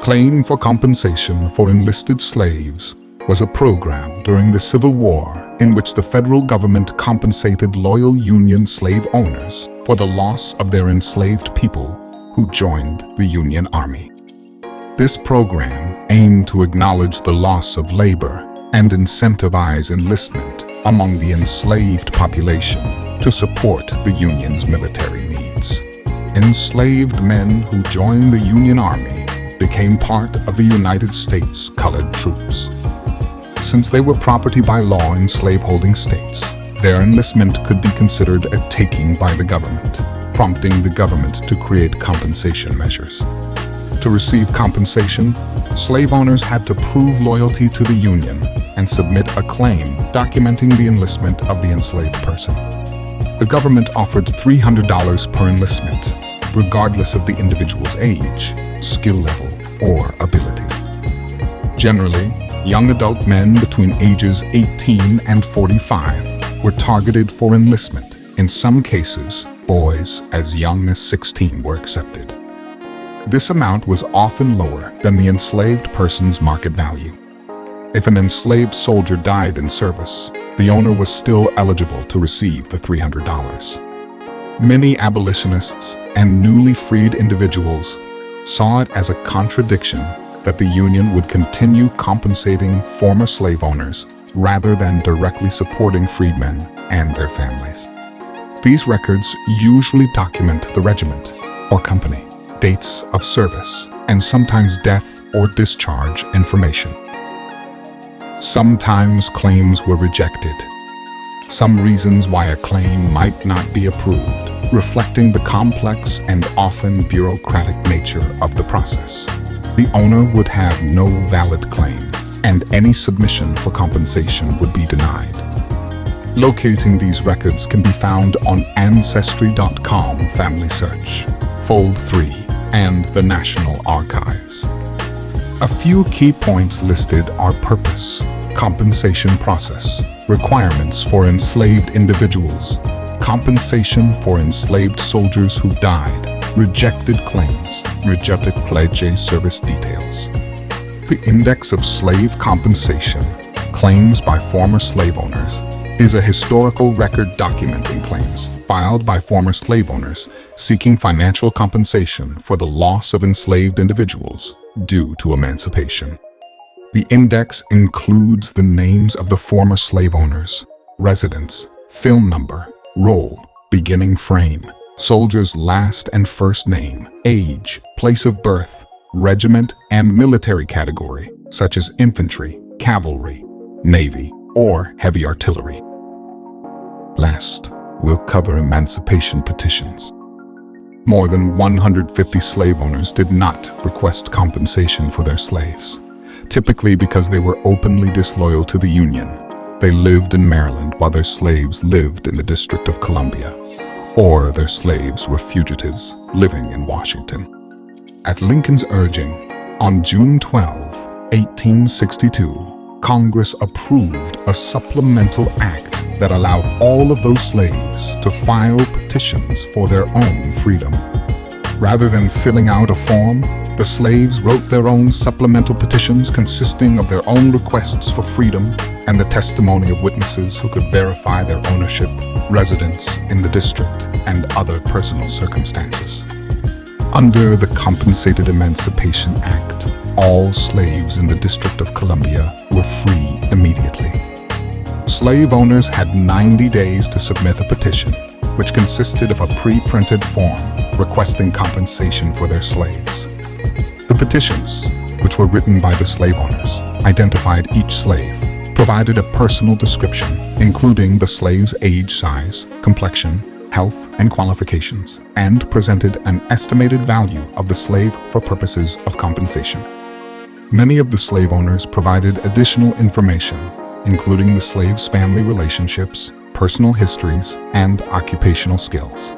Claim for compensation for enlisted slaves was a program during the Civil War in which the federal government compensated loyal Union slave owners for the loss of their enslaved people who joined the Union Army. This program aimed to acknowledge the loss of labor and incentivize enlistment among the enslaved population to support the Union's military needs. Enslaved men who joined the Union Army became part of the United States colored troops. Since they were property by law in slaveholding states, their enlistment could be considered a taking by the government, prompting the government to create compensation measures. To receive compensation, slave owners had to prove loyalty to the Union and submit a claim documenting the enlistment of the enslaved person. The government offered $300 per enlistment, regardless of the individual's age, skill level, or ability. Generally, young adult men between ages 18 and 45 were targeted for enlistment. In some cases, boys as young as 16 were accepted. This amount was often lower than the enslaved person's market value. If an enslaved soldier died in service, the owner was still eligible to receive the $300. Many abolitionists and newly freed individuals saw it as a contradiction that the Union would continue compensating former slave owners rather than directly supporting freedmen and their families. These records usually document the regiment or company, dates of service, and sometimes death or discharge information. Sometimes claims were rejected. Some reasons why a claim might not be approved, reflecting the complex and often bureaucratic nature of the process. The owner would have no valid claim, and any submission for compensation would be denied. Locating these records can be found on Ancestry.com Family Search, Fold 3, and the National Archives. A few key points listed are purpose, compensation process, requirements for enslaved individuals, compensation for enslaved soldiers who died, rejected claims, rejected pledge service details. The Index of Slave Compensation, Claims by Former Slave Owners, is a historical record documenting claims filed by former slave owners seeking financial compensation for the loss of enslaved individuals due to emancipation. The index includes the names of the former slave owners, residence, film number, role, beginning frame, soldier's last and first name, age, place of birth, regiment and military category, such as infantry, cavalry, navy, or heavy artillery. Last, we'll cover emancipation petitions. More than 150 slave owners did not request compensation for their slaves, typically because they were openly disloyal to the Union. They lived in Maryland while their slaves lived in the District of Columbia, or their slaves were fugitives living in Washington. At Lincoln's urging, on June 12, 1862, Congress approved a supplemental act that allowed all of those slaves to file petitions for their own freedom. Rather than filling out a form, the slaves wrote their own supplemental petitions consisting of their own requests for freedom and the testimony of witnesses who could verify their ownership, residence in the district, and other personal circumstances. Under the Compensated Emancipation Act, all slaves in the District of Columbia were free immediately. Slave owners had 90 days to submit a petition, which consisted of a pre-printed form requesting compensation for their slaves. The petitions, which were written by the slave owners, identified each slave, provided a personal description, including the slave's age, size, complexion, health, and qualifications, and presented an estimated value of the slave for purposes of compensation. Many of the slave owners provided additional information, including the slave's family relationships, personal histories, and occupational skills.